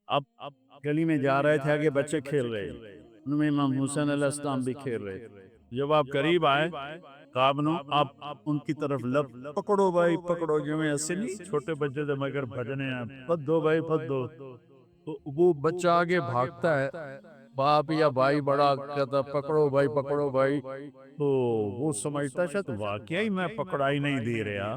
اب گلی میں جا رہے تھے، آگے بچے کھیل رہے تھے، ان میں امام حسین علیہ السلام بھی کھیل رہے تھے۔ جب آپ قریب آئے، کعب نو آپ ان کی طرف لب پکڑو بھائی پکڑو، جو میں ایسے نہیں چھوٹے بچے تھے مگر بھجنے ہیں، پت دو بھائی پت دو، تو وہ بچہ آگے بھاگتا ہے، باپ یا بھائی بڑا کہتا پکڑو بھائی پکڑو بھائی، تو وہ سمجھتا شاید واقعی میں پکڑائی نہیں دے رہا،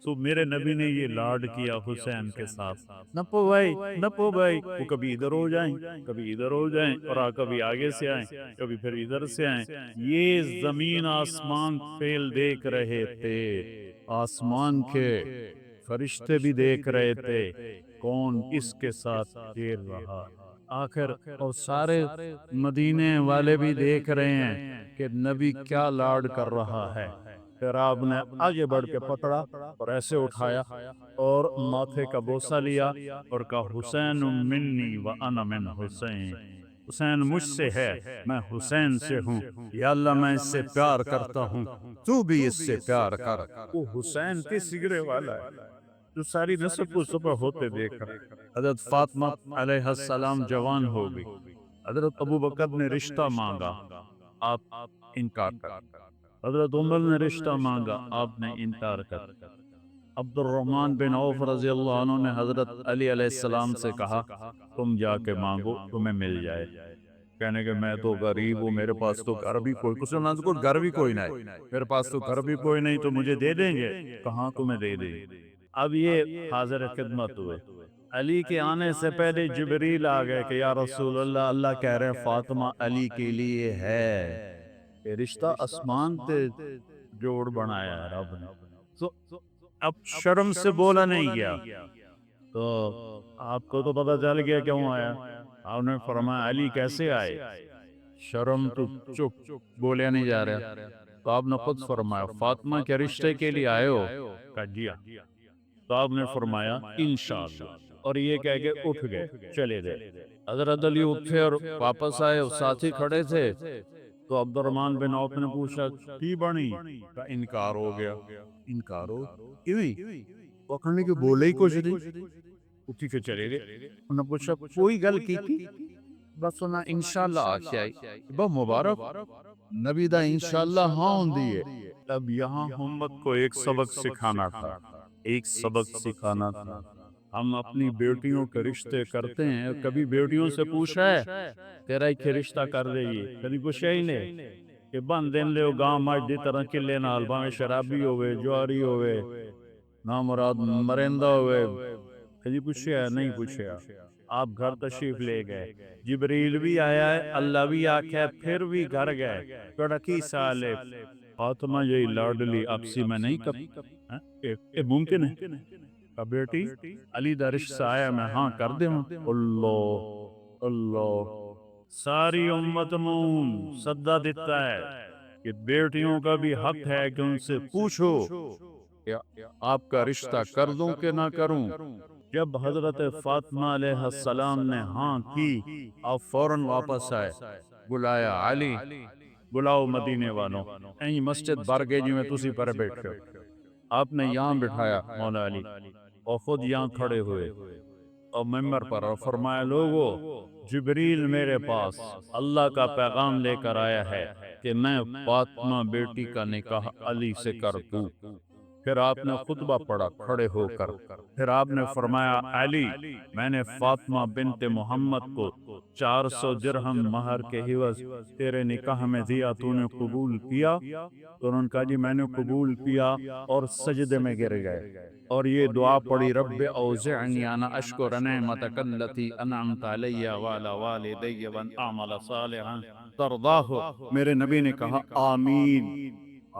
تو میرے نبی نے یہ لاڈ کیا حسین کے ساتھ، نپو بھائی نپو بھائی، وہ کبھی ادھر ہو جائیں کبھی ادھر ہو جائیں، اور کبھی آگے سے آئیں کبھی پھر ادھر سے آئیں، یہ زمین آسمان فیل دیکھ رہے تھے، آسمان کے فرشتے بھی دیکھ رہے تھے، کون اس کے ساتھ کھیل رہا، آخر اور سارے مدینے والے بھی دیکھ رہے ہیں کہ نبی کیا لاڈ کر رہا ہے۔ پھر آپ نے آگے بڑھ کے پکڑا اور ایسے اٹھایا اور ماتھے کا بوسہ لیا اور کہا حسین منی و انا من حسین، حسین مجھ سے ہے میں حسین سے ہوں، یا اللہ میں اس سے پیار کرتا ہوں تو بھی اس سے پیار کر۔ وہ حسین کے سگرے والا ہے جو ساری نسب کو صبح ہوتے دیکھ رہا ہے۔ حضرت فاطمہ علیہ السلام جوان ہو گئی، حضرت ابو بکر نے رشتہ مانگا، آپ انکار کر، حضرت عمر نے رشتہ مانگا، آپ نے انکار کر، عبد الرحمن بن عوف رضی اللہ عنہ نے حضرت علی علیہ السلام سے کہا تم جا کے مانگو تمہیں مل جائے، کہنے کہ میں تو غریب ہوں، میرے پاس تو گھر بھی کوئی، کچھ نہ کو گھر بھی کوئی نہیں، میرے پاس تو گھر بھی کوئی نہیں، تو مجھے دے دیں گے؟ کہاں تمہیں دے دیں گے؟ اب یہ حاضر خدمت ہوئے، علی کے آنے سے پہلے جبریل آ گئے کہ یا رسول اللہ، اللہ کہہ رہے ہیں فاطمہ علی کے لیے ہے، یہ رشتہ آسمان تے جوڑ بنایا ہے رب نے، تو اب شرم سے بولا نہیں گیا، تو آپ کو تو پتہ چل گیا کیوں آیا، آپ نے فرمایا علی کیسے آئے، شرم تو چپ، بولیا نہیں جا رہا، تو آپ نے خود فرمایا فاطمہ کے رشتے کے لیے آئے ہو، کہا جی ہاں، تو آپ نے فرمایا انشاءاللہ، اور یہ کہہ کے اٹھ گئے چلے گئے، حضرت علی اٹھے اور واپس آئے، ساتھی کھڑے تھے، تو عبد الرحمن بن عوف نے پوچھا کی بنی، کا انکار ہو گیا، انکار ہو کیویں، وہ کہنے کہ بولے ہی کچھ نہیں، اٹھی کے چلے گئے، انہوں نے پوچھا کوئی گل کی تھی، بس سنا انشاءاللہ آکھے آئی، بہت مبارک، نبی دا انشاءاللہ ہاں ہوندی ہے، اب یہاں امت کو ایک سبق سکھانا تھا، ایک سبق سکھانا تھا، ہم اپنی بیٹیوں کے رشتے کرتے ہیں، کبھی بیٹیوں سے پوچھا ہے تیرا ہی کے رشتہ کر دے گی، کبھی پوچھا ہی نہیں کہ بند دین لے گاں ماج دی طرح کلے نال باویں شرابی ہوئے جواری ہوئے نامراد مرندہ ہوئے، کبھی پوچھا نہیں پوچھا، آپ گھر تشریف لے گئے، جبریل بھی آیا ہے، اللہ بھی آکھا ہے، پھر بھی گھر گئے، کڑکی سالے فاطمہ یہی لاڈلی آپسی میں نہیں کب، یہ ممکن ہے، کہا بیٹی علی دا رشتہ آیا میں ہاں کر دے ہوں، اللہ اللہ، ساری امت مون صدہ دیتا ہے کہ بیٹیوں کا بھی حق ہے کہ ان سے پوچھو کہ آپ کا رشتہ کر دوں کہ نہ کروں، جب حضرت فاطمہ علیہ السلام نے ہاں کی، آپ فوراً واپس آئے، بلایا علی بلاؤ مدینے والوں، این مسجد بھر گئی جی میں تسی پر بیٹھے ہو، آپ نے یہاں بٹھایا مولا علی اور خود یہاں کھڑے ہوئے اور ممبر پر، اور فرمایا لوگو جبریل میرے پاس اللہ کا پیغام لے کر آیا ہے کہ میں فاطمہ بیٹی کا نکاح علی سے کر دوں، پھر آپ نے خطبہ پڑھا کھڑے ہو کر، پھر آپ نے فرمایا علی میں نے فاطمہ بنت محمد کو 400 درہم مہر کے عوض تیرے نکاح میں دیا، تو نے قبول کیا؟ تو انہوں نے کہا جی میں نے قبول کیا، اور سجدے میں گر گئے اور یہ دعا پڑھی رب اوزعنی ان اشکر نعمتک التی انعمت علی وعلی والدی وان اعمل صالحا ترضاہ، میرے نبی نے کہا آمین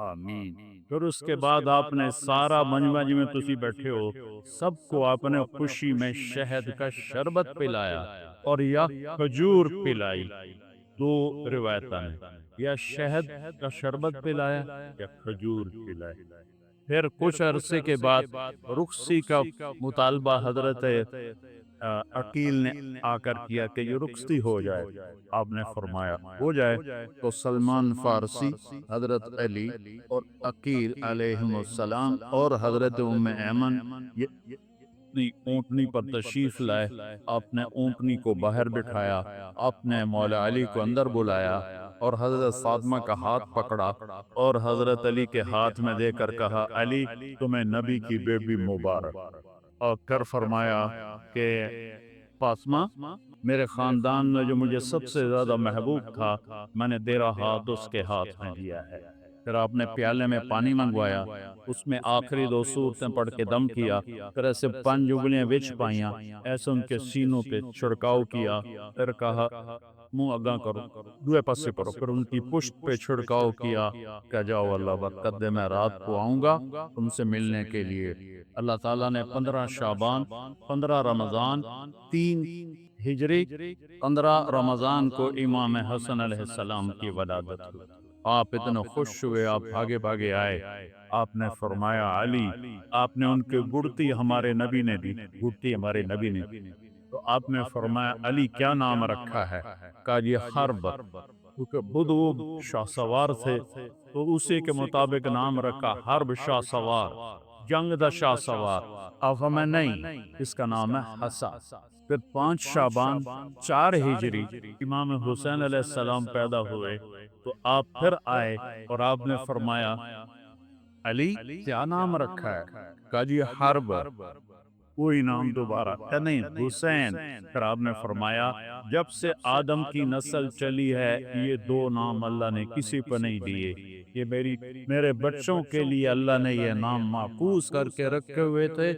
آمین، پھر اس کے بعد آپ نے سارا مجمع جی میں تسی بیٹھے ہو سب کو آپ نے خوشی میں شہد کا شربت پلایا اور یا کھجور پلائی، دو روایتاں نے، یا شہد کا شربت پلایا یا کھجور پلائے، پھر کچھ عرصے کے بعد رخصی کا مطالبہ حضرت عقیل نے آ کر کیا کہ یہ رخصتی ہو جائے، آپ نے فرمایا ہو جائے، تو سلمان فارسی، حضرت علی اور عقیل علیہم السلام اور حضرت ام ایمن اپنی اونٹنی پر تشریف لائے، آپ نے اونٹنی کو باہر بٹھایا، آپ نے مولا علی کو اندر بلایا اور حضرت فاطمہ کا ہاتھ پکڑا اور حضرت علی کے ہاتھ میں دے کر کہا علی تمہیں نبی کی بیبی مبارک، اور پھر فرمایا کہ فاطمہ میرے خاندان میں جو مجھے سب سے زیادہ محبوب تھا میں نے تیرا ہاتھ اس کے ہاتھ میں دیا ہے۔ پھر آپ نے پیالے میں پانی منگوایا، اس میں آخری 2 سورتیں پڑھ کے دم کیا، پھر ایسے 5 جگلیاں وچ پائیاں، ایسے ان کے سینوں پہ چھڑکاؤ کیا، پھر کہا منہ اگاں کرو، دوے پاسے کرو، پھر ان کی پشت پہ چھڑکاؤ کیا کہ جاؤ اللہ برکت دے، میں رات کو آؤں گا تم سے ملنے کے لیے۔ اللہ تعالیٰ نے 15 شعبان، 15 رمضان، 3 ہجری، 15 رمضان کو امام حسن علیہ السلام کی ولادت ہوئی۔ آپ اتنے خوش ہوئے، آپ بھاگے بھاگے آئے، آپ نے فرمایا علی، آپ نے ان کے گڑتی ہمارے نبی نے دی، گڑتی ہمارے نبی نے دی، تو آپ نے فرمایا علی کیا نام رکھا ہے؟ کہا یہ حرب، کیونکہ بدو شاہ سوار تھے تو اسی کے مطابق نام رکھا حرب شاہ سوار، جنگ دا شاہ سوار۔ اب ہمیں نہیں، اس کا نام ہے حسن۔ پھر 5 شعبان 4 ہجری امام حسین علیہ السلام پیدا ہوئے، تو آپ پھر آئے اور آپ نے فرمایا علی کیا نام رکھا ہے؟ کہا جی حرب، کوئی نام دوبارہ کہ نہیں حسین۔ پھر آپ نے فرمایا جب سے آدم کی نسل چلی ہے یہ 2 نام اللہ نے کسی پہ نہیں دیے، یہ میرے بچوں کے لیے اللہ نے یہ نام محفوظ کر کے رکھے ہوئے تھے،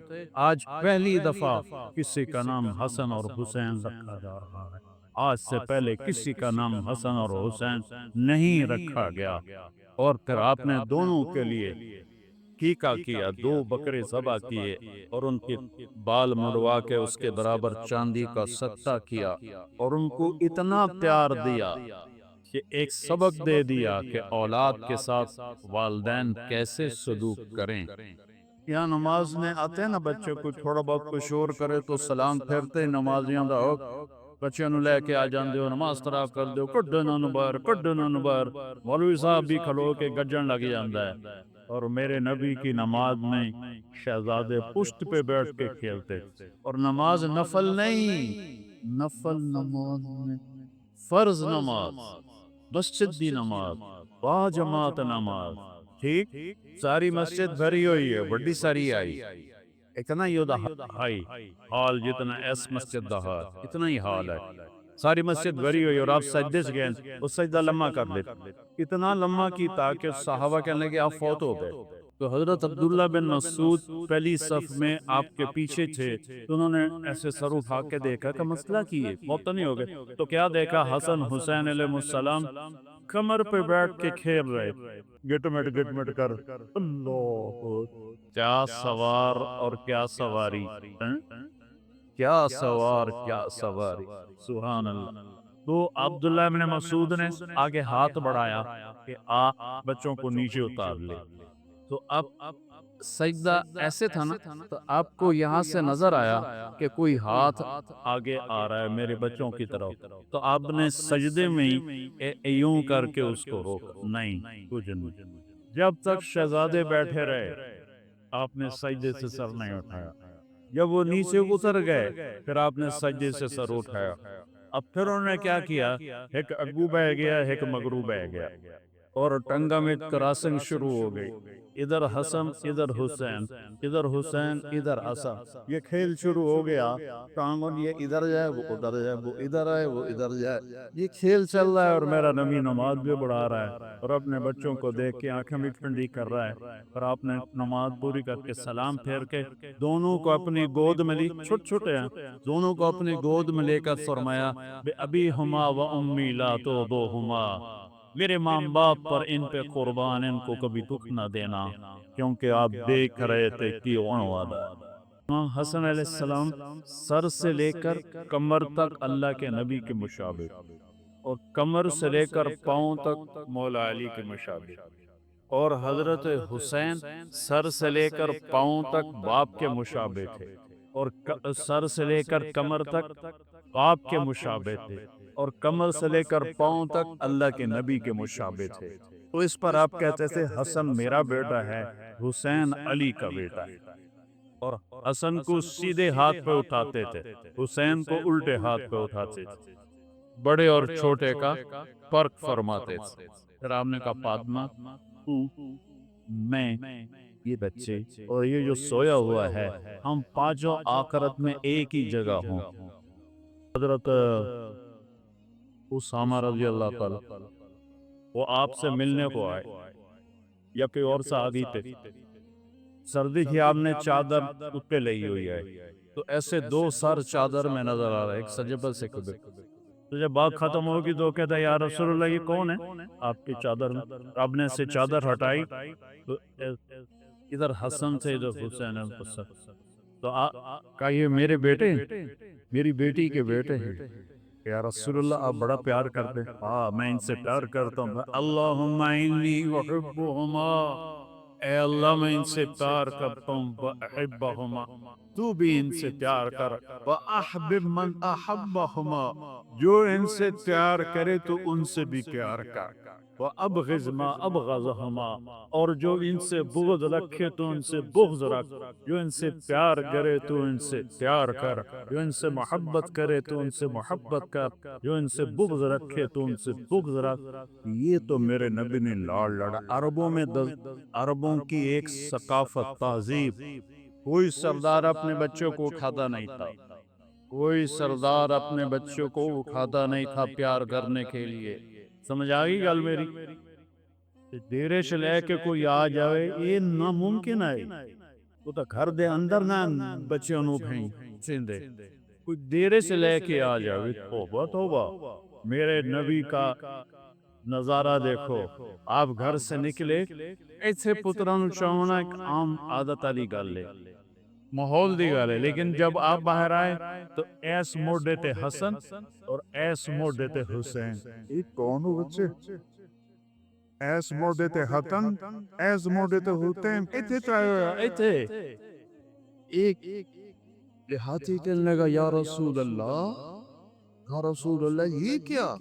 آج پہلی دفعہ کسی کا نام حسن اور حسین رکھا جا رہا ہے، آج سے پہلے کسی کا نام حسن اور حسین نہیں رکھا گیا۔ اور پھر آپ نے دونوں کے لیے عقیقہ کیا، 2 بکرے ذبح کیے اور ان کے بال مڑوا کے اس کے برابر چاندی کا ستہ کیا اور ان کو اتنا پیار دیا کہ ایک سبق دے دیا کہ اولاد کے ساتھ والدین کیسے سلوک کریں۔ یہاں نماز میں آتے ہیں نا بچے کو تھوڑا بہت کوئی شور کرے تو سلام پھیرتے، نمازیاں دا حق بچے نو لے کے آ جاندے ہو، نماز خراب کر دے، کڈنا نو باہر، مولوی صاحب بھی کھلو کے گجن لگ جاندا ہے۔ اور میرے نبی کی نماز میں شہزادے پشت پہ بیٹھ کے کھیلتے، اور نماز نفل نہیں، نفل نماز میں فرض نماز، مسجد دی نماز، با جماعت نماز، ٹھیک ساری مسجد بھری ہوئی ہے، بڑی ساری آئی، اتنا ہی دا ہائی حال جتنا اس مسجد دا حال اتنا ہی حال ہے، ساری مسجد بھری ہوئی اور آپ سجدے سے گئے، وہ سجدہ لمحہ کر لیتے، اتنا لمحہ کی تاکہ صحابہ کہنے لگے آپ فوت ہو گئے، تو حضرت عبداللہ بن مسعود پہلی صف میں آپ کے پیچھے تھے، تو انہوں نے ایسے سر اٹھا کے دیکھا کہ مسئلہ کی ہے، فوت نہیں ہو گئے، تو کیا دیکھا حسن حسین علیہ السلام کمر پہ بیٹھ کے کھیل رہے، گٹ مٹ کر، اللہ کیا سوار اور کیا سواری، کیا سوار کیا سواری، سبحان اللہ۔ تو عبداللہ بن مسعود نے آگے ہاتھ بڑھایا کہ بچوں کو نیچے اتار لے، تو اب سجدہ ایسے تھا نا، تو آپ کو یہاں سے نظر آیا کہ کوئی ہاتھ آگے آ رہا ہے میرے بچوں کی طرف، تو آپ نے سجدے میں ہی یوں کر کے اس کو روکا، نہیں کچھ نہیں، جب تک شہزادے بیٹھے رہے آپ نے سجدے سے سر نہیں اٹھایا، جب وہ نیچے اتر گئے پھر آپ نے سجدے سے سر اٹھایا، اب پھر انہوں نے کیا کیا، ایک اگو بہ گیا ایک مگرو بہ گیا، اور ٹنگا میں کراسنگ شروع ہو گئی، ادھر حسن ادھر حسین، ادھر حسین ادھر حسن، یہ کھیل شروع ہو گیا، ٹانگن یہ ادھر جائے وہ ادھر جائے، وہ ادھر آئے وہ ادھر جائے، یہ کھیل چل رہا ہے، اور میرا نبی نماز بھی بڑھا رہا ہے اور اپنے بچوں کو دیکھ کے آنکھیں بھی ٹھنڈی کر رہا ہے، اور آپ نے نماز پوری کر کے سلام پھیر کے دونوں کو اپنی گود میں لی، چھوٹے چھوٹے ہیں، دونوں کو اپنی گود میں لے کر فرمایا بے ابی ہما و امی لا تو دو ہما، میرے ماں باپ پر ان پہ قربان، ان کو کبھی دکھ نہ دینا، کیونکہ آپ دیکھ رہے تھے کہ امام حسن علیہ السلام سر سے لے کر کمر تک اللہ کے نبی کے مشابہ، اور کمر سے لے کر پاؤں تک مولا علی کے مشابہ، اور حضرت حسین سر سے لے کر پاؤں تک باپ کے مشابہ تھے، اور سر سے لے کر کمر تک باپ کے مشابہ تھے، اور کمر سے لے کر پاؤں تک اللہ کے نبی کے مشابہ تھے، تو اس پر آپ کہتے تھے حسن میرا بیٹا ہے، حسین علی کا بیٹا ہے، اور حسن کو سیدھے ہاتھ پہ اٹھاتے تھے، حسین کو الٹے ہاتھ پہ اٹھاتے تھے، بڑے اور چھوٹے کا فرق فرماتے تھے۔ پھر آپ نے کہا فاطمہ میں یہ بچے اور یہ جو سویا ہوا ہے ہم پانچوں آخرت میں ایک ہی جگہ ہوں۔ حضرت اسامہ رضی اللہ تعالی وہ آپ سے ملنے کو آئے یا کوئی اور صحابی تھے، سردی کی آپ نے چادر اس پہ لئی ہوئی ہے، تو ایسے دو سر چادر میں نظر آ رہا ہے، ایک سجبہ سے کبھی۔ تو جب بات ختم ہوگی تو کہتا ہے یا رسول اللہ یہ کون ہے آپ کی چادر میں؟ رب نے سے چادر ہٹائی تو ادھر حسن سے ادھر حسین تو کہا یہ میرے بیٹے میری بیٹی کے بیٹے ہیں۔ یا رسول اللہ آپ بڑا پیار کرتے ہیں۔ ہاں میں ان سے پیار کرتا ہوں۔ اللہم انی احبہما، اے اللہ میں ان سے پیار کرتا ہوں، وَأَحِبَّهُمَا تو بھی ان سے پیار کر، وَأَحْبِبْ مَنْ أَحَبَّهُمَا جو ان سے پیار کرے تو ان سے بھی پیار کر، وَأَبْغِضْ مَا أَبْغَضَهُمَا اور جو ان سے بغض رکھے تو ان سے بغض رکھ، جو ان سے پیار کرے تو ان سے پیار کر، جو ان سے محبت کرے تو ان سے محبت کر، جو ان سے بغض رکھے تو ان سے بغض رکھ۔ یہ تو میرے نبی نے لاڑ لڑا۔ عربوں میں عربوں کی ایک ثقافت تہذیب، کوئی سردار اپنے بچوں کو اٹھاتا نہیں تھا، کوئی سردار اپنے بچوں کو اٹھاتا نہیں تھا پیار کرنے کے لیے۔ سمجھ آگئی گل میری؟ دیرے سے لے کے کوئی آ جاوے یہ ناممکن ہے، وہ تو گھر دے اندر نہ بچوں نو بھیں چندے، کوئی دیرے سے لے کے آ جاوے۔ توبہ توبہ، میرے نبی کا نظارہ دیکھو، آپ گھر سے نکلے ایسے پتران چاہونا ایک عام عادت علی گل لے، ماحول دی گل ہے، لیکن جب آپ باہر آئے تو ایس موڑ دیتے حسن اور ایس موڑ دیتے حسین۔ ایک کون ہو بچے؟ ایس موڑ دیتے حسن، ایس موڑ دیتے حسین، ایتھے چاہے ہویا ایتھے۔ ایک لحاظی کہنے لگا یا رسول اللہ، یا رسول اللہ یہ کیا؟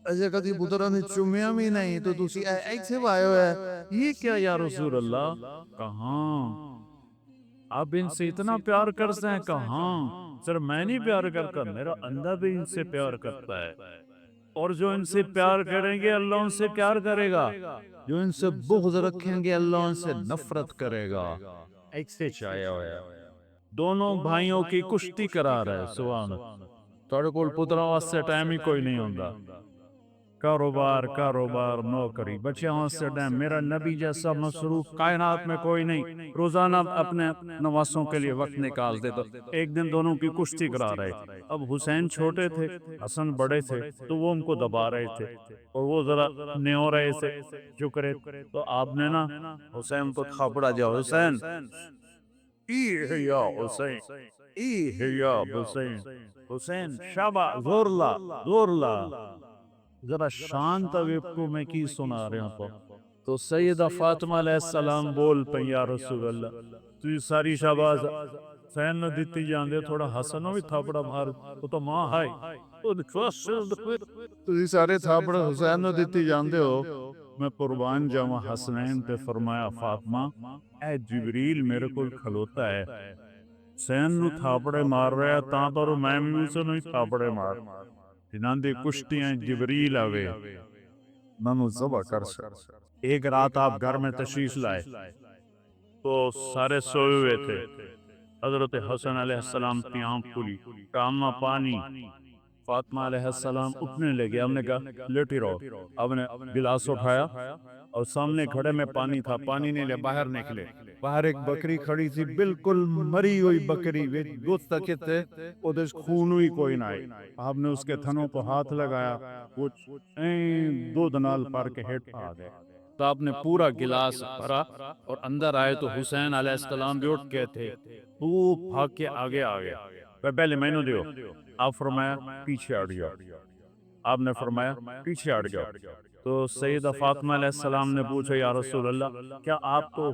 ایسے کدی پترہ نے چومیا بھی نہیں تو تسی ایسے بھائے ہوئے یہ کیا یا رسول اللہ؟ کہاں آپ ان سے اتنا پیار کرتے ہیں؟ کہاں صرف میں نہیں پیار کرتا، میرا اندر بھی ان سے پیار کرتا ہے، اور جو ان سے پیار کریں گے اللہ ان سے پیار کرے گا، جو ان سے بغض رکھیں گے اللہ ان سے نفرت کرے گا۔ ایسے چاہیا ہویا دونوں بھائیوں کی کشتی کرا رہے۔ سبحان اللہ، توڑے کول پترہ واسطے ٹائم ہی کوئی نہیں ہوندہ، کاروبار نوکری بچے واسطے ٹائم، میرا نبی جیسا مصروف کائنات میں کوئی نہیں، روزانہ اپنے نواسوں کے لیے وقت نکالتے، تو ایک دن دونوں کی کشتی کرا رہے۔ اب حسین چھوٹے تھے، حسن بڑے تھے، تو وہ ان کو دبا رہے تھے اور وہ ذرا نیو رہے تھے، جھک رہے، تو آپ نے نا حسین کو تھاپڑا دیا، حسین ای ہے یا حسین، ای ہے یا حسین، حسین شاباش، زور لا ذرا شانت ویپکو میں کی سنا رہے ہیں۔ تو سیدہ فاطمہ علیہ السلام بول پہ یا رسول اللہ تو یہ ساری شاباز حسین نہ دیتی جاندے، تھوڑا حسنوں بھی تھاپڑا مار، وہ تو ماں ہے تو یہ سارے تھاپڑا حسین نہ دیتی جاندے ہو، میں قربان جاؤں حسنین پہ۔ فرمایا فاطمہ اے جبریل میرے کو کھلوتا ہے، حسین نو تھاپڑے مار رہا ہے تاں تو میں بھی اسے نہیں تھاپڑے مار، جنہاں دی کشتیاں جبریل آوے ننو ذبح کر سکتا۔ ایک رات آپ گھر میں تشریف لائے تو سارے سوئے ہوئے تھے، حضرت حسن علیہ السلام کی آنکھ کھلی، کامنا پانی، فاطمہ علیہ السلام اٹھنے لگے، ہم نے کہا لیٹی رہو، اب نے گلاس اٹھایا اور سامنے گھڑے میں پانی تھا، پانی نہیں لے، باہر نکلے، باہر ایک بکری کھڑی تھی، بالکل مری ہوئی بکری، گوشت تک تھے، ادھر خون ہوئی کوئی نہ آئی۔ آپ نے اس کے تھنوں کو ہاتھ لگایا، کچھ دودھ نال پر کے ہیٹ آ گئے، تو آپ نے پورا گلاس بھرا اور اندر آئے تو حسین علیہ السلام بھی اٹھ کے تھے، وہ بھاگ کے آگے آگے، پہلے میں نے دیو، آپ فرمایا پیچھے ہٹ جاؤ، آپ نے فرمایا پیچھے ہٹ جاؤ۔ تو سیدہ فاطمہ علیہ السلام نے پوچھا یا رسول اللہ کیا آپ کو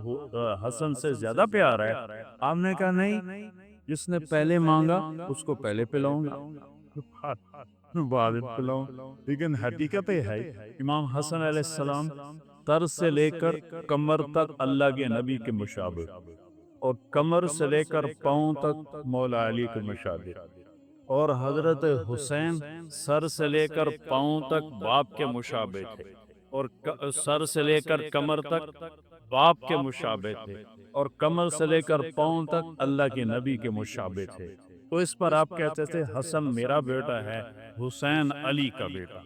حسن سے زیادہ پیار ہے؟ آپ نے کہا نہیں، جس نے پہلے مانگا اس کو پہلے پلاؤں گا، بعد میں پلاؤں، لیکن حقیقت یہ ہے امام حسن علیہ السلام سر سے لے کر کمر تک اللہ کے نبی کے مشابہ، اور کمر سے لے کر پاؤں تک مولا علی کے مشابہ، اور حضرت حسین سر سے لے کر پاؤں تک باپ کے مشابہ تھے، اور سر سے لے کر کمر تک باپ کے مشابہ تھے، اور کمر سے لے کر پاؤں تک اللہ کے نبی کے مشابہ تھے۔ تو اس پر آپ کہتے تھے حسن میرا بیٹا ہے، حسین علی کا بیٹا،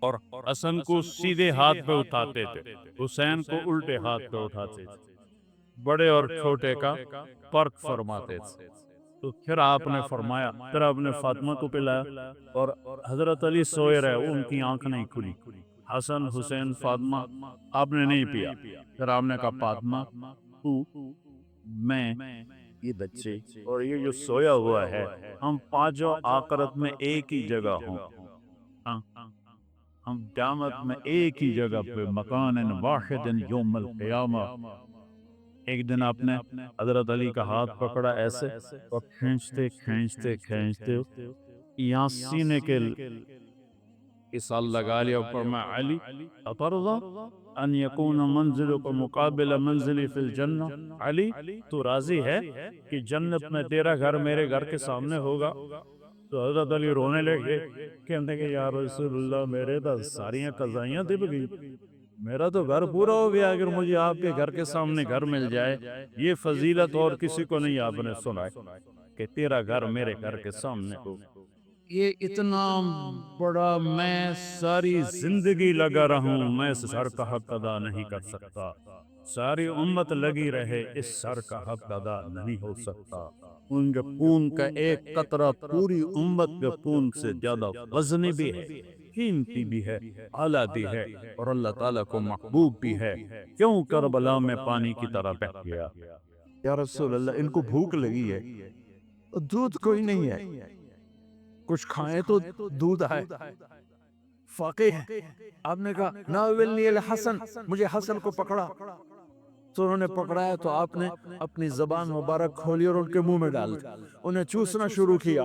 اور حسن کو سیدھے ہاتھ پہ اٹھاتے تھے، حسین کو الٹے ہاتھ پہ اٹھاتے تھے، بڑے اور چھوٹے کا فرق فرماتے تھے۔ تو پھر آپ نے فرمایا، پھر آپ نے فاطمہ کو پلایا، اور حضرت علی سوئے رہے، وہ ان کی آنکھ نہیں کھلی، حسن حسین فاطمہ آپ نے نہیں پیا۔ پھر آپ نے کہا فاطمہ تو میں یہ بچے اور یہ جو سویا ہوا ہے، ہم پانچوں آخرت میں ایک ہی جگہ ہوں، ہم قیامت میں ایک ہی جگہ پہ، مکان واحد یوم القیامہ۔ ایک دن آپ نے حضرت علی کا ہاتھ پکڑا ایسے، اور کھینچتے کھینچتے کھینچتے یہاں سینے کے سال لگا لیا، اوپر میں علی اترضا ان یکون منزلک مقابل منزلی فی الجنہ، علی تو راضی ہے کہ جنت میں تیرا گھر میرے گھر کے سامنے ہوگا؟ تو حضرت علی رونے لگے، کہنے کہ یا رسول اللہ میرے تو ساریاں قضائیاں دب گئی، میرا تو گھر پورا ہو گیا اگر مجھے آپ کے گھر کے سامنے گھر مل جائے۔ یہ فضیلت اور کسی کو نہیں آپ نے سنا کہ تیرا گھر میرے گھر کے سامنے ہو۔ یہ اتنا بڑا، میں ساری زندگی لگا رہوں، میں اس سر کا حق ادا نہیں کر سکتا، ساری امت لگی رہے، اس سر کا حق ادا نہیں ہو سکتا۔ ان کے خون کا ایک قطرہ پوری امت کے خون سے زیادہ وزنی بھی ہے، قیمتی بھی ہے، اعلیٰ بھی ہے، اور اللہ تعالیٰ کو محبوب بھی ہے۔ کیوں کربلا میں پانی کی طرح بہہ گیا؟ یا رسول اللہ ان کو بھوک لگی ہے، دودھ کوئی نہیں ہے، کچھ کھائیں تو دودھ ہے، فقیر ہے۔ آپ نے کہا ناولنی الحسن، مجھے حسن کو پکڑا۔ تو انہوں نے پکڑایا تو آپ نے اپنی زبان مبارک کھولی اور ان کے منہ میں ڈال دی، انہیں چوسنا شروع کیا،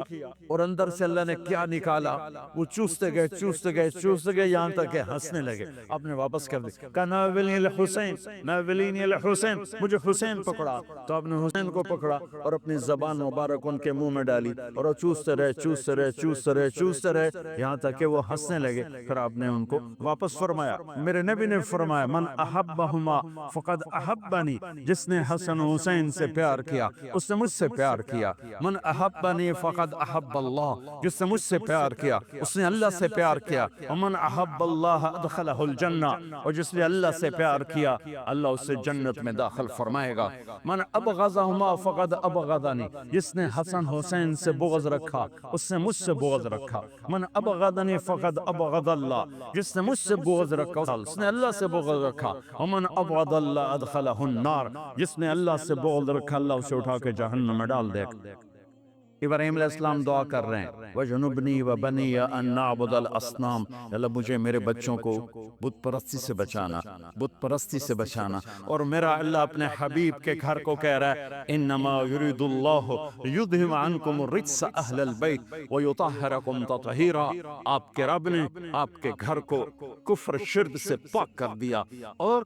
اور اندر سے اللہ نے کیا نکالا، وہ چوستے گئے چوستے گئے چوستے گئے، یہاں تک کہ ہنسنے لگے۔ آپ نے واپس کر دی، کہا ناولنی الحسین، ناولنی الحسین، مجھے حسین پکڑا۔ تو آپ نے حسین کو پکڑا اور اپنی زبان مبارک ان کے منہ میں ڈالی، اور وہ چوستے رہے چوستے رہے چوستے رہے چوستے رہے، یہاں تک کہ وہ ہنسنے لگے۔ پھر آپ نے ان کو واپس فرمایا، میرے نبی نے فرمایا من احبہما فقد احبنی، جس نے حسن حسین سے پیار کیا اس نے مجھ سے پیار کیا۔ من احبنی فقد احب اللہ، جس نے مجھ سے پیار کیا اس نے اللہ سے پیار کیا۔ ومن احب اللہ ادخلہ الجنہ، اور جس نے اللہ سے پیار کیا اللہ اسے جنت میں داخل فرمائے گا۔ من ابغضہما فقد ابغضنی، جس نے حسن حسین سے بغض رکھا اس نے مجھ سے بغض رکھا۔ من ابغضنی فقد ابغض اللہ، جس نے مجھ سے بغض رکھا اس نے اللہ سے بغض رکھا۔ ومن ابغض اللہ ادخلہ النار، جس نے اللہ سے بغض رکھا اللہ اسے اٹھا کے جہنم میں ڈال دے گا۔ ابراہیم علیہ السلام دعا کر رہے ہیں وَجْنُبْنِي وَبَنِيَ أَن نَعْبُدَ الْأَصْنَامَ، اللہ مجھے میرے بچوں کو بت پرستی سے بچانا، بت پرستی سے بچانا۔ اور میرا اللہ اپنے حبیب کے گھر کو کہہ رہا ہے إِنَّمَا يُرِيدُ اللَّهُ لِيُذْهِبَ عَنْكُمُ الرِّجْسَ أَهْلَ الْبَيْتِ وَيُطَهِّرَكُمْ تَطْهِيرًا، آپ کے رب نے آپ کے گھر کو کفر شرک سے پاک کر دیا، اور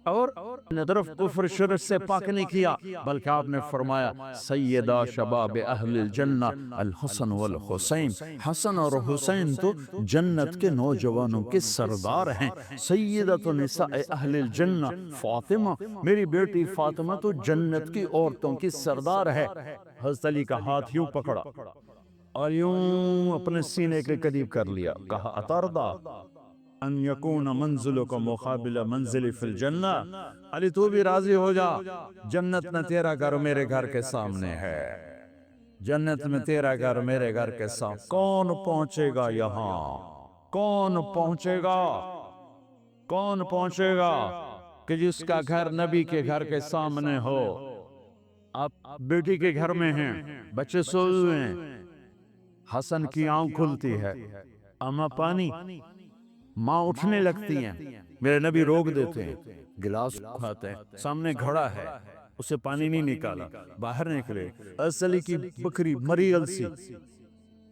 نہ صرف کفر شرک سے پاک نہیں کیا بلکہ آپ نے فرمایا سیدہ شباب اہل الجنہ الحسن والحسین، حسن اور حسین تو جنت کے نوجوانوں کے سردار ہیں۔ سیدۃ نساء اہل الجنہ فاطمہ، میری بیٹی فاطمہ تو جنت کی عورتوں کی سردار ہے۔ حضرت علی کا ہاتھ یوں پکڑا اور یوں اپنے سینے کے قریب کر لیا، کہا اترضا ان یکون منزلک مقابل منزل فی الجنہ، علی تو بھی راضی ہو جا، جنت میں تیرا گھر میرے گھر کے سامنے ہے، جنت میں تیرا گھر میرے گھر کے سامنے۔ کون پہنچے گا یہاں؟ کون پہنچے گا؟ کون پہنچے گا کہ جس کا گھر نبی کے گھر کے سامنے ہو؟ آپ بیٹی کے گھر میں ہیں، بچے سوئے ہوئے ہیں، حسن کی آنکھ کھلتی ہے، اما پانی، ماں اٹھنے لگتی ہیں، میرے نبی روک دیتے ہیں، گلاس کھاتے ہیں، سامنے گھڑا ہے، اسے پانی نہیں نکالا، باہر نکلے، اصلی کی بکری مریل سی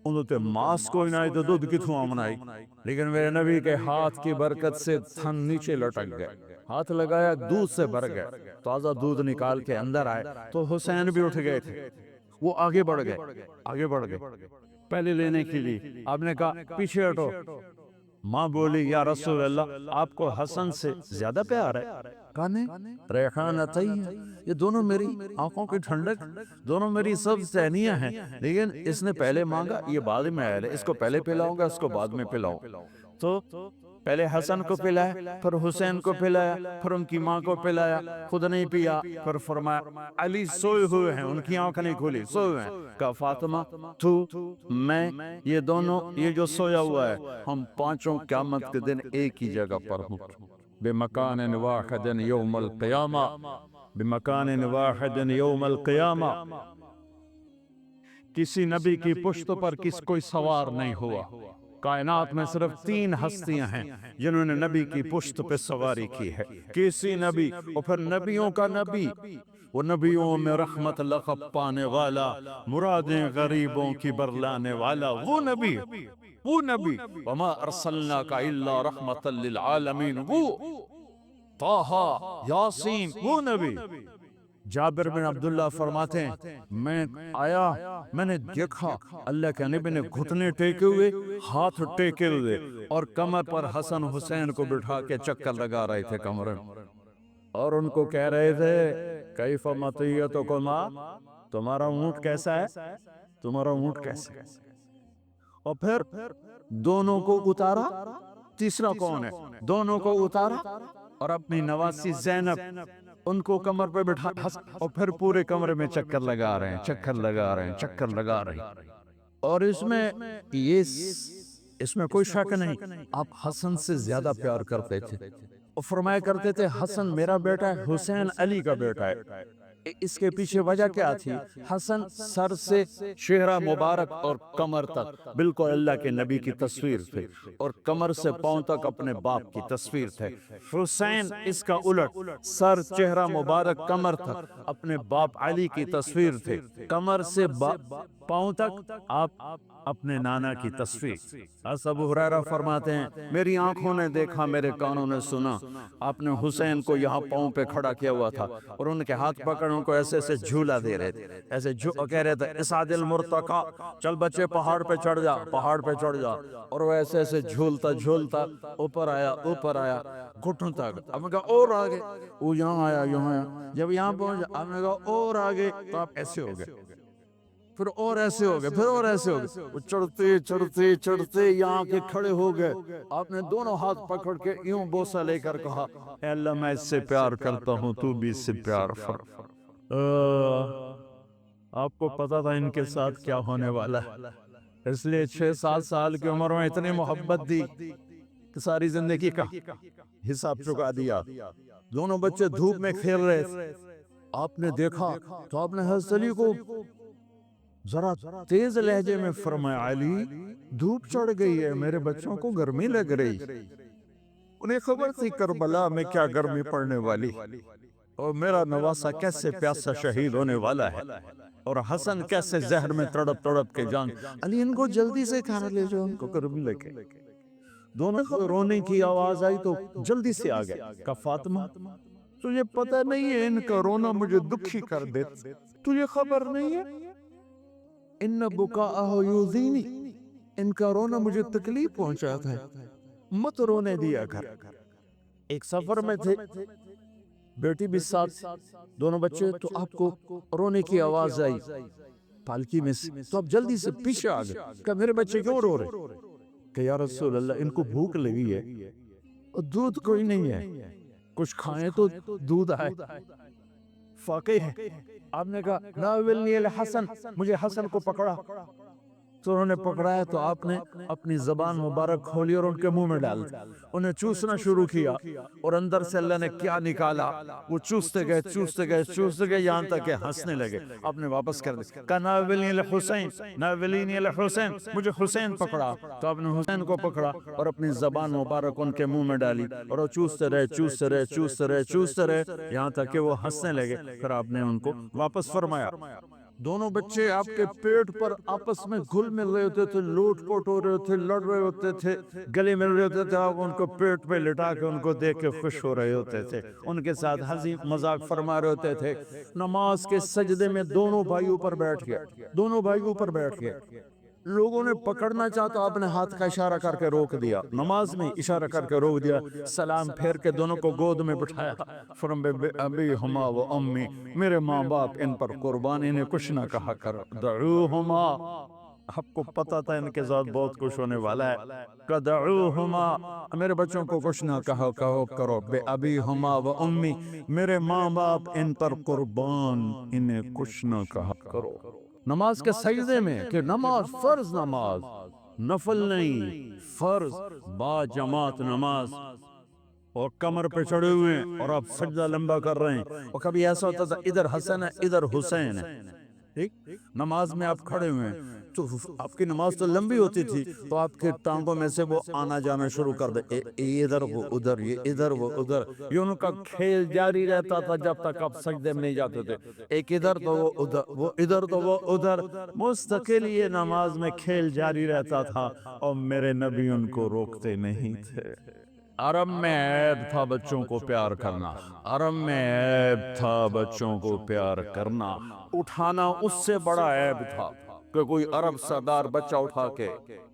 انہوں تے ماس کوئی نہ تو دودھ کتوں آمنائی، لیکن میرے نبی کے ہاتھ کی برکت سے تھن نیچے لٹک گئے، ہاتھ لگایا دودھ سے بھر گئے، تازہ دودھ نکال کے اندر آئے تو حسین بھی اٹھ گئے تھے، وہ آگے بڑھ گئے، آگے بڑھ گئے پہلے لینے کے لیے۔ آپ نے کہا پیچھے ہٹو، ماں بولی یا رسول اللہ آپ کو حسن سے زیادہ پیار ہے؟ کہا نہیں، ریحانتئی ہیں، یہ دونوں میری آنکھوں کی ٹھنڈک، دونوں میری سب سہنیاں ہیں، لیکن اس نے پہلے مانگا، یہ بعد میں آیا ہے، اس کو پہلے پلاؤں گا، اس کو بعد میں پلاؤں۔ تو پہلے حسن کو پلایا، پھر حسین کو پلایا، پھر ان کی ماں کو پلایا، خود نہیں پیا، پھر فرمایا علی سوئے ہوئے ہیں، ان کی آنکھ نہیں کھولی، سوئے ہوئے ہیں۔ کہا فاطمہ تو میں یہ دونوں، یہ جو سویا ہوا ہے، ہم پانچوں قیامت کے دن ایک ہی جگہ پر ہوں، بمکان واحد یوم القیامہ، بمکان واحد یوم القیامہ۔ کسی نبی کی پشت پر کوئی سوار نہیں ہوا، کائنات میں صرف 3 ہستیاں ہیں جنہوں نے نبی کی پشت پہ سواری کی ہے، کسی نبی، اور پھر نبیوں کا نبی، وہ نبیوں میں رحمت لقب پانے والا، مرادیں غریبوں کی برلانے والا، وہ نبی، وہ نبی، وما ارسلناک الا رحمت للعالمین، وہ طٰہٰ، یاسین، وہ نبی۔ جابر بن عبداللہ فرماتے ہیں میں آیا، میں نے دیکھا اللہ کے نبی نے گھٹنے ٹیکے ہوئے، ہاتھ ٹیکے ہوئے، اور کمر پر حسن حسین کو بٹھا کے چکر لگا رہے تھے کمر میں، اور ان کو کہہ رہے تھے کیف مطیتکما، تمہارا اونٹ کیسا ہے، تمہارا اونٹ کیسا ہے۔ اور پھر دونوں کو اتارا، تیسرا کون ہے، دونوں کو اتارا اور اپنی نواسی زینب ان کو کمر پہ بٹھا، اور پھر پورے کمرے میں چکر لگا رہے ہیں، چکر لگا رہے ہیں، چکر لگا رہے ہیں۔ اور اس میں کوئی شک نہیں، آپ حسن سے زیادہ پیار کرتے تھے، اور فرمایا کرتے تھے حسن میرا بیٹا ہے، حسین علی کا بیٹا ہے۔ اس کے پیچھے وجہ کیا تھی؟ حسن سر سے چہرہ مبارک اور کمر تک بالکل اللہ کے نبی کی تصویر تھے، اور کمر سے پاؤں تک اپنے باپ کی تصویر تھے۔ حسین اس کا الٹ، سر، چہرہ مبارک، کمر تک اپنے باپ علی کی تصویر تھے، کمر سے پاؤں تک آپ اپنے نانا کی تصویر۔ ابو ہریرہ فرماتے ہیں میری آنکھوں نے دیکھا، میرے کانوں نے سنا، آپ نے حسین کو یہاں پاؤں پہ کھڑا کیا ہوا تھا، اور ان کے ہاتھ پکڑ ان کو ایسے ایسے جھولا دے رہے تھے، ایسے کہہ رہے تھے اسعد المرتقی، چل بچے پہاڑ پہ چڑھ جا، پہاڑ پہ چڑھ جا، اور وہ ایسے ایسے جھولتا جھولتا اوپر آیا، اوپر آیا، گھٹنوں تک۔ اب نے کہا اور آگے، وہ یہاں آیا، یہاں آیا، جب یہاں پہنچا آپ نے کہا اور آگے، تو آپ ایسے ہو گئے، پھر اور ایسے ہو گئے، پھر اور ایسے ہو گئے، وہ چڑھتے چڑھتے چڑھتے یہاں کے کھڑے ہو گئے، آپ نے دونوں ہاتھ پکڑ کے یوں بوسہ لے کر کہا اے اللہ میں اس سے پیار کرتا ہوں، تو بھی اس سے پیار فرما۔ آپ کو پتا تھا ان کے ساتھ کیا ہونے والا ہے، اس لیے 6-7 سال کی عمر میں اتنی محبت دی کہ ساری زندگی کا حساب چکا دیا۔ دونوں بچے دھوپ میں کھیل رہے تھے، آپ نے دیکھا تو آپ نے حضرت علی کو ذرا تیز لہجے میں فرمایا علی دھوپ چڑھ گئی ہے، میرے بچوں کو گرمی لگ رہی، انہیں خبر تھی کربلا میں کیا گرمی پڑنے والی، اور میرا نواسا کیسے پیاسا شہید ہونے والا ہے، اور حسن کیسے زہر میں تڑپ تڑپ کے جان، علی ان کو جلدی سے کھانا لے جاؤ، ان کو گرمی لگے۔ دونوں کو رونے کی آواز آئی تو جلدی سے آ گئے، کہا فاطمہ تجھے پتہ نہیں ہے ان کا رونا مجھے دکھی کر دیتا، تجھے خبر نہیں ہے ان بکاءہ یؤذینی، ان کا رونا مجھے تکلیف پہنچاتا ہے، مت رونے دیا کر۔ ایک سفر میں تھے، بیٹی بھی ساتھ، دونوں بچے، تو آپ کو رونے کی آواز آئی پالکی میں سے، تو آپ جلدی سے پیچھے آ گئے، کہ میرے بچے کیوں رو رہے؟ کہ یا رسول اللہ ان کو بھوک لگی ہے اور دودھ کوئی نہیں ہے، کچھ کھائیں تو دودھ آئے، فاقے ہے۔ آپ نے کہا ناولنی الحسن، مجھے حسن کو پکڑا، تو انہوں نے پکڑایا تو آپ نے اپنی زبان مبارک کھولی اور ان کے منہ میں ڈال دی، انہیں چوسنا شروع کیا، اور اندر سے اللہ نے کیا نکالا، وہ چوستے گئے چوستے گئے چوستے گئے یہاں تک کہ ہنسنے لگے۔ آپ نے واپس کر دی، کہا ناولنی الحسین، ناولنی الحسین، مجھے حسین پکڑا، تو آپ نے حسین کو پکڑا اور اپنی زبان مبارک ان کے منہ میں ڈالی، اور وہ چوستے رہے چوستے رہے چوستے رہے چوستے رہے یہاں تک کہ وہ ہنسنے لگے، پھر آپ نے ان کو واپس فرمایا۔ دونوں بچے آپ کے پیٹ پر آپس میں گھل مل رہے ہوتے تھے، لوٹ پوٹ ہو رہے تھے، لڑ رہے ہوتے تھے، گلے مل رہے ہوتے تھے، آپ ان کو پیٹ پہ لٹا کے ان کو دیکھ کے خوش ہو رہے ہوتے تھے، ان کے ساتھ ہنسی مذاق فرما رہے ہوتے تھے۔ نماز کے سجدے میں دونوں بھائی اوپر بیٹھ گئے، دونوں بھائی اوپر بیٹھ گئے، لوگوں نے پکڑنا چاہتا، آپ نے ہاتھ کا اشارہ کر کے روک دیا، نماز میں اشارہ کر کے روک دیا، سلام پھیر کے دونوں کو گود میں بٹھایا، فرم ابی ہما و امی، میرے ماں باپ ان پر قربان، انہیں کچھ نہ کہا کرو، دعوہما، آپ کو پتا تھا ان کے ساتھ بہت کچھ ہونے والا ہے، کدعوہما، میرے بچوں کو کچھ نہ کہو کرو، بے ابی ہما و امی، میرے ماں باپ ان پر قربان، انہیں کچھ نہ کہا کرو۔ نماز کے سجدے میں، کہ نماز فرض نماز، نفل نہیں، فرض با جماعت نماز، اور کمر پہ چڑھے ہوئے ہیں اور آپ سجدہ لمبا کر رہے ہیں، اور کبھی ایسا ہوتا تھا ادھر حسن ہے ادھر حسین ہے، ٹھیک، نماز میں آپ کھڑے ہوئے ہیں تو آپ کی نماز تو لمبی ہوتی تھی، تو آپ کے ٹانگوں میں سے وہ آنا جانا شروع کر دے، یہ ادھر وہ ادھر، یہ ادھر وہ ادھر، یہ ان کا کھیل جاری رہتا تھا جب تک آپ سجدے میں نہیں جاتے تھے، ایک ادھر تو وہ ادھر، وہ ادھر تو وہ ادھر، مستقل یہ نماز میں کھیل جاری رہتا تھا، اور میرے نبی ان کو روکتے نہیں تھے۔ عرب میں عیب تھا بچوں کو پیار کرنا، عرب میں عیب تھا بچوں کو پیار کرنا، اٹھانا اس سے بڑا عیب تھا کہ کوئی عرب سردار بچہ اٹھا کے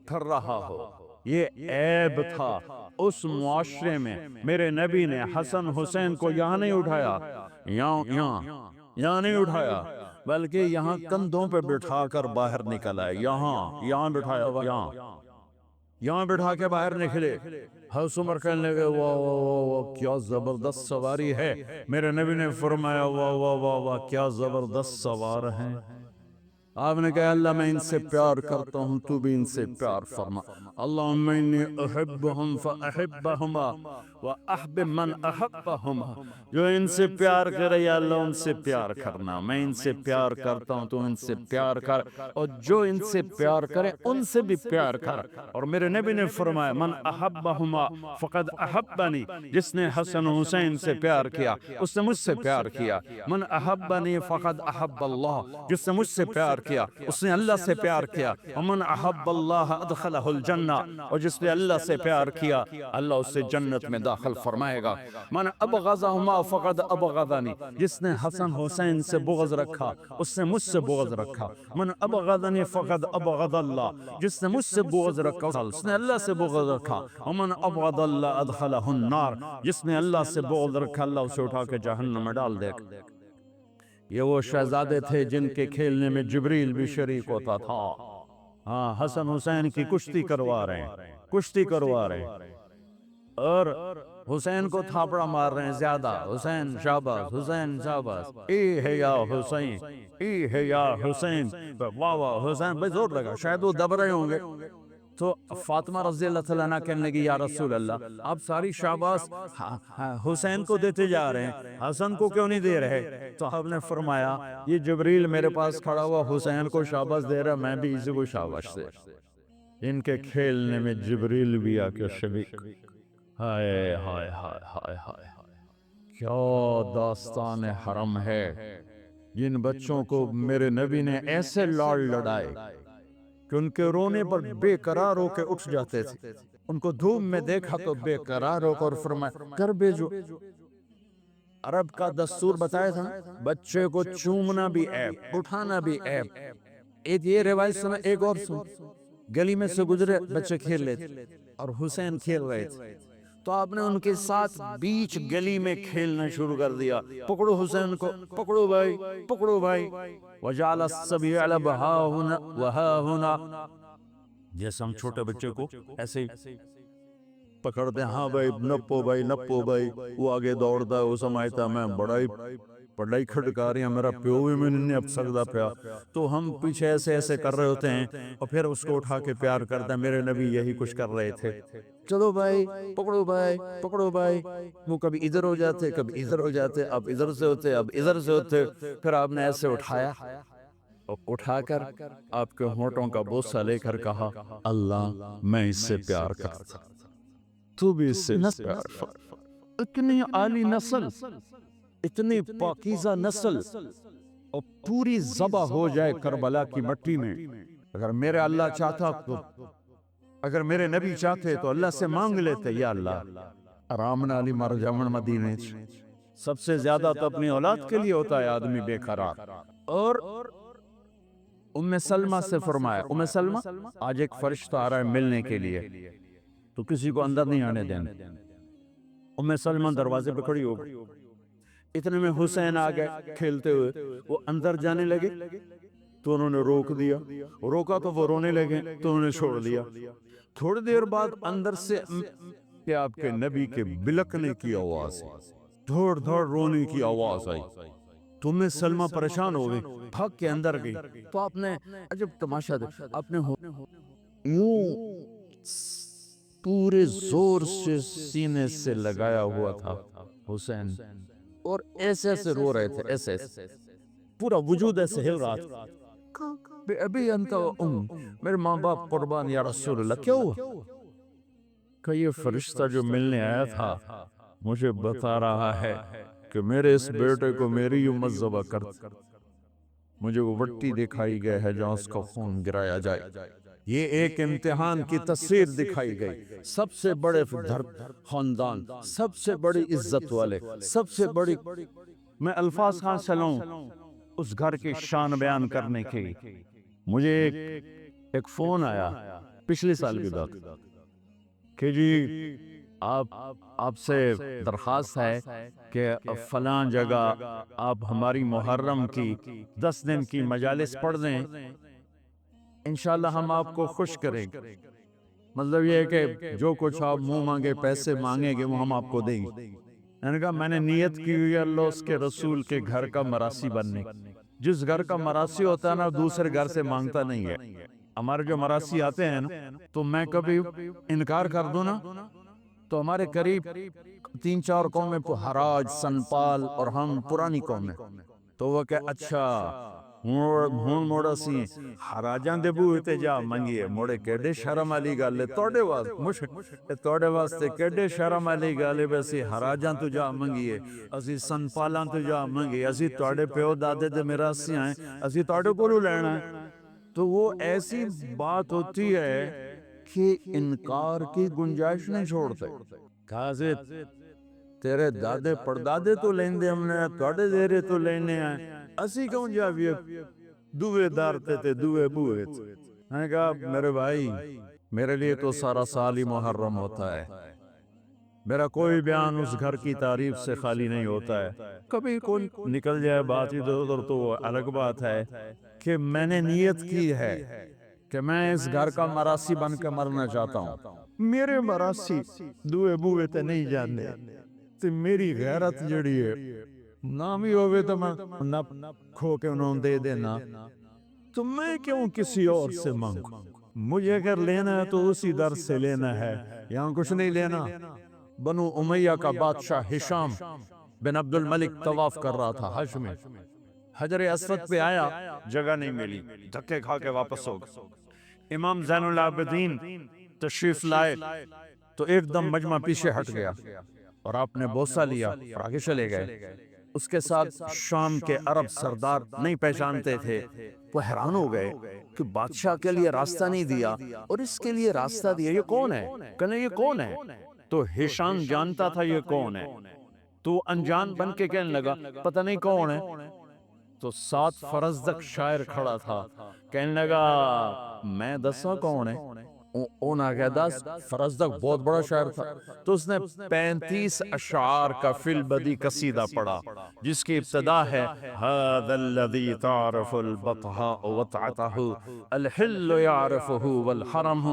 پھر رہا ہو، یہ عیب تھا اس معاشرے میں۔ میرے نبی نے حسن حسین کو یہاں نہیں اٹھایا، یہاں نہیں اٹھایا، بلکہ یہاں کندھوں پہ بٹھا کر باہر نکل آئے، یہاں بٹھایا ہوا، یہاں بٹھا کے باہر نکلے۔ حضرت عمر کہنے لگے واہ واہ واہ واہ کیا زبردست سواری ہے، میرے نبی نے فرمایا واہ واہ واہ واہ کیا زبردست سوار ہیں۔ آپ نے کہا اللہ میں ان سے پیار کرتا ہوں، تو بھی ان سے پیار فرما، اللہم انی احبہم فاحبہما واحبب من احبہما، جو ان سے پیار کرے یا اللہ ان سے پیار کرنا، میں ان سے پیار کرتا ہوں تو ان سے پیار کر، اور جو ان سے پیار کرے ان سے بھی پیار کر۔ اور میرے نبی نے فرمایا من احبہما فقد احبنی، جس نے حسن حسین سے پیار کیا اس نے مجھ سے پیار کیا، من احبنی فقد احب اللہ، جس نے مجھ سے پیار کیا اس نے اللہ سے پیار کیا، ومن احب اللہ ادخلہ الجنہ، اور جس نے اللہ سے پیار کیا اللہ اسے جنت میں داخل فرمائے گا، من ابغضہما فقد ابغضنی، جس نے حسن حسین سے بغض رکھا اس نے مجھ سے بغض رکھا، من ابغضنی فقد ابغض اللہ، جس نے مجھ سے بغض رکھا اس نے اللہ سے بغض رکھا، ومن ابغض اللہ ادخلہ النار، جس نے اللہ سے بغض رکھا اللہ اسے اٹھا کے جہنم میں ڈال دے گا۔ یہ وہ شہزادے تھے جن کے کھیلنے میں جبریل بھی شریک ہوتا تھا، ہاں حسن حسین کی کشتی کروا رہے ہیں، کشتی کروا رہے ہیں، اور حسین کو تھاپڑا مار رہے ہیں زیادہ، حسین شاباش، حسین شاباش، ای ہے یا حسین، ای ہے یا حسین، واہ واہ حسین، بھائی زور لگا، شاید وہ دب رہے ہوں گے، تو فاطمہ رضی اللہ عنہ کہنے لگی یا رسول اللہ آپ ساری شاباش حسین کو دیتے جا رہے ہیں، حسن کو کیوں نہیں دے رہے؟ تو آپ نے فرمایا یہ جبریل میرے پاس کھڑا ہوا حسین کو شاباش دے رہا، میں بھی اسی کو شاباش دے رہا، ان کے کھیلنے میں جبریل بھی آ کے شریک، ہائے ہائے ہائے ہائے ہائے، کیا داستان حرم ہے، جن بچوں کو میرے نبی نے ایسے لاڑ لڑائے کہ ان کے رونے پر بے قرار ہو کے اٹھ جاتے تھے، ان کو دھوم میں دیکھا تو بے قرار ہو کر فرمایا کر بھیجو۔ عرب کا دستور بتایا تھا بچے کو چومنا بھی عیب، اٹھانا بھی عیب۔ ایک یہ روایت سنا، ایک اور سن، گلی میں سے گزرے بچے کھیل رہے تھے اور حسین کھیل رہے تھے، تو آپ نے ان کے ساتھ بیچ گلی میں کھیلنا شروع کر دیا، پکڑو حسین کو، پکڑو بھائی، پکڑو بھائی، وجعل الصبی علب ہا ہنا وہا ہنا، جیسے ہم چھوٹے بچے کو ایسے ہی پکڑتے ہیں، ہاں بھائی نپو بھائی نپو بھائی، وہ آگے دوڑتا ہے، وہ سمجھتا میں بڑائی پڑھائی کھڑکاری ہیں، میرا پیو بھی میں نے اب سکتا پیا، تو ہم پیچھے ایسے ایسے کر رہے ہوتے ہیں اور پھر اس کو اٹھا کے پیار کرتا ہے، میرے نبی یہی کچھ کر رہے تھے، چلو بھائی پکڑو بھائی، پکڑو بھائی، وہ کبھی ادھر ہو جاتے کبھی ادھر ہو جاتے، اب ادھر سے ہوتے اب ادھر سے ہوتے، پھر آپ نے ایسے اٹھایا، اٹھا کر آپ کے ہونٹوں کا بوسہ لے کر کہا اللہ میں اس سے پیار کرتا، تو بھی اس سے پیار فرما، اتنی عالی نسل، اتنی پاکیزہ نسل، اور پوری ذبح ہو جائے کربلا کی مٹی میں. اگر میرے اللہ چاہتا تو، اگر میرے نبی چاہتے تو اللہ سے مانگ لیتے، یا اللہ آرام نالی مر جامن مدینے. سب سے زیادہ تو اپنی اولاد کے لیے ہوتا ہے آدمی بے قرار. اور ام سلمہ سے فرمایا، ام سلمہ آج ایک فرشتہ آ رہا ہے ملنے کے لیے، تو کسی کو اندر نہیں آنے دینا. ام سلمہ دروازے پہ کھڑی ہو گئی. اتنے میں حسین آ گئے کھیلتے ہوئے. وہ اندر جانے لگے تو انہوں نے روک دیا، روکا تو وہ رونے لگے تو انہوں نے چھوڑ دیا. تھوڑی دیر بعد اندر سے کہ آپ کے نبی کے بلکنے کی آواز، دھوڑ دھوڑ رونے کی آواز آئی. تو ام سلمہ پریشان ہو گئی، بھاگ کے اندر گئی. تو آپ نے عجب تماشا دیکھا، آپ نے یوں پورے زور سے سینے سے لگایا ہوا تھا حسین، اور ایسے ایسے رو رہے تھے، ایسے ایسے پورا وجود ایسے ہل رہا تھا. ابھی انت میرے ماں باپ قربان یا رسول اللہ. کیا ہوا؟ کہ یہ فرشتہ جو ملنے آیا تھا مجھے بتا رہا ہے کہ میرے اس بیٹے کو میری امت ذبح کر. مجھے وہ وٹی دکھائی گئی ہے جہاں اس کا خون گرایا جائے. یہ ایک امتحان کی تصویر دکھائی گئی. سب سے بڑے خاندان، سب سے بڑی عزت والے، سب سے بڑی، میں الفاظ کہاں سے لاؤں اس گھر کی شان بیان کرنے کی. مجھے ایک فون آیا پچھلے سال کی بات کہ جی آپ سے درخواست ہے کہ فلاں جگہ آپ ہماری محرم کی 10 دن کی مجالس پڑھ دیں، انشاءاللہ ہم آپ کو خوش کریں گے. مطلب یہ ہے کہ جو کچھ آپ منہ مانگے پیسے مانگیں گے وہ ہم آپ کو دیں گے. میں نے کہا میں نے نیت کی ہوئی ہے اللہ اس کے رسول کے گھر کا مراسی بننے. جس گھر کا مراسی ہوتا ہے نا دوسرے گھر سے مانگتا نہیں ہے. ہمارے جو مراسی آتے ہیں نا تو میں کبھی انکار کر دوں نا تو ہمارے قریب 3-4 قومیں حراج، سنپال اور ہم پرانی قومیں، تو وہ کہ اچھا ہون موڑا سی حراجاں دے بوئے تے جا منگیے موڑے کیڑے شرم والی گل ہے توڑے واسطے، توڑے واسطے کیڑے شرم والی گل ہے. ویسے حراجاں تو جا منگیے، اسی سنپالاں تو جا منگیے، اسی توڑے پیو دادے دے میراثی ہیں، اسی توڑے کولو لینا ہے. تو وہ ایسی بات ہوتی ہے کہ انکار کی گنجائش نہیں چھوڑتے. کہا تیرے دادے پردادے تو لیندے ہم نے توڑے دیرے تو لینے ہیں، اسی کون جاویے دوے دارتے تے دوے بوئے تھے. میں نے کہا میرے بھائی میرے لیے تو سارا سال ہی محرم ہوتا ہے، میرا کوئی بیان اس گھر کی تعریف سے خالی نہیں ہوتا ہے. کبھی کوئی نکل جائے بات ادھر ادھر تو وہ الگ بات ہے کہ میں نے نیت کی ہے کہ میں اس گھر کا مراسی بن کے مرنا چاہتا ہوں. میرے مراسی دوے بوئے تے نہیں جانے تے میری غیرت جڑی ہے نام ہی ہوئے تو میں نہ کھو کے انہوں دے دینا، تو میں کیوں کسی اور سے مانگوں؟ مجھے اگر لینا ہے تو اسی در سے لینا ہے، یہاں کچھ نہیں لینا. بنو امیہ کا بادشاہ ہشام بن عبد الملک طواف کر رہا تھا حج میں، حجر اسود پہ آیا جگہ نہیں ملی، دھکے کھا کے واپس ہو گیا. امام زین العابدین تشریف لائے تو ایک دم مجمع پیچھے ہٹ گیا اور آپ نے بوسہ لیا اور آگے چلے گئے. اس کے ساتھ شام کے عرب سردار نہیں پہچانتے تھے، وہ حیران ہو گئے کہ بادشاہ کے لیے راستہ نہیں دیا اور اس کے لیے راستہ دیا، یہ کون ہے؟ کہنے یہ کون ہے؟ تو ہشام جانتا تھا یہ کون ہے، تو انجان بن کے کہنے لگا پتہ نہیں کون ہے. تو 7 فرزدق شاعر کھڑا تھا، کہنے لگا میں دساں کون ہے؟ اونا کہ 10 فرزدق بہت بڑا شاعر تھا، تو اس نے 35 اشعار کا فی البدی قصیدہ پڑھا جس کی ابتدا ہے هذا الذي تعرف البطحاء وطعته الحل يعرفه والحرم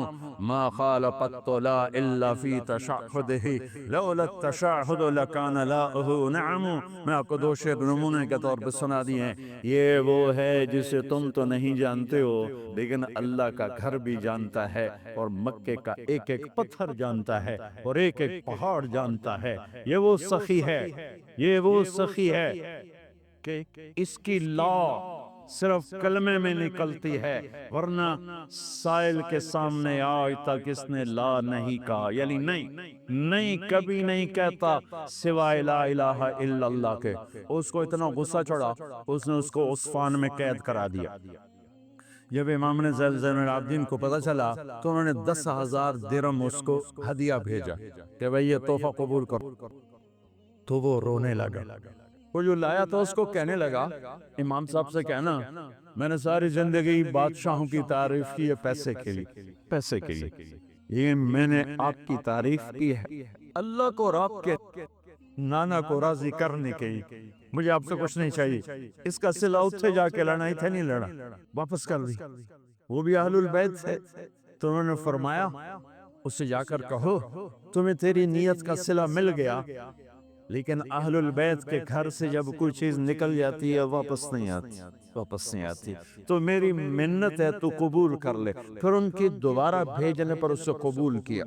ما قال قط لا الا في تشعهده لولا التشعهد لكان لاؤه نعم. میں آپ کو 2 شعر نمونے کے طور پہ سنا دیے ہیں. یہ وہ ہے جسے تم تو نہیں جانتے ہو لیکن اللہ کا گھر بھی جانتا ہے اور مکے کا ایک ایک پتھر جانتا ہے اور ایک ایک پہاڑ جانتا ہے. یہ وہ سخی ہے، یہ وہ سخی ہے کہ اس کی لا صرف کلمے میں نکلتی ہے، ورنہ سائل کے سامنے آج تک اس نے لا نہیں کہا، یعنی نہیں کبھی نہیں کہتا سوائے لا الہ الا اللہ کے۔ اس کو اتنا غصہ چڑھا، اس نے اس کو عصفان میں قید کرا دیا۔ جب امام نے زین العابدین کو پتہ چلا تو انہوں نے 10,000 درہم اس کو ہدیہ بھیجا کہ بھئی یہ تحفہ قبول کرو، تو وہ رونے لگا۔ وہ جو لایا تھا اس کو کہنے لگا، امام صاحب سے کہنا میں نے ساری زندگی بادشاہوں کی تعریف کی ہے پیسے کے لیے، یہ میں نے آپ کی تعریف کی ہے اللہ کو اور آپ کے نانا کو راضی کرنے کے لیے، مجھے آپ سے کچھ نہیں چاہیے۔ اس کا صلہ اتھے جا کے لڑنا ہی تھا، نہیں لڑا، واپس کر دی۔ وہ بھی اہل البیت تھے، تو انہوں نے فرمایا اس سے جا کر کہو تمہیں تیری نیت کا صلہ مل گیا، لیکن اہل البیت کے گھر سے جب کوئی چیز نکل جاتی ہے واپس نہیں آتی، تو میری منت ہے تو قبول کر لے۔ پھر ان کی دوبارہ بھیجنے پر اس سے قبول کیا۔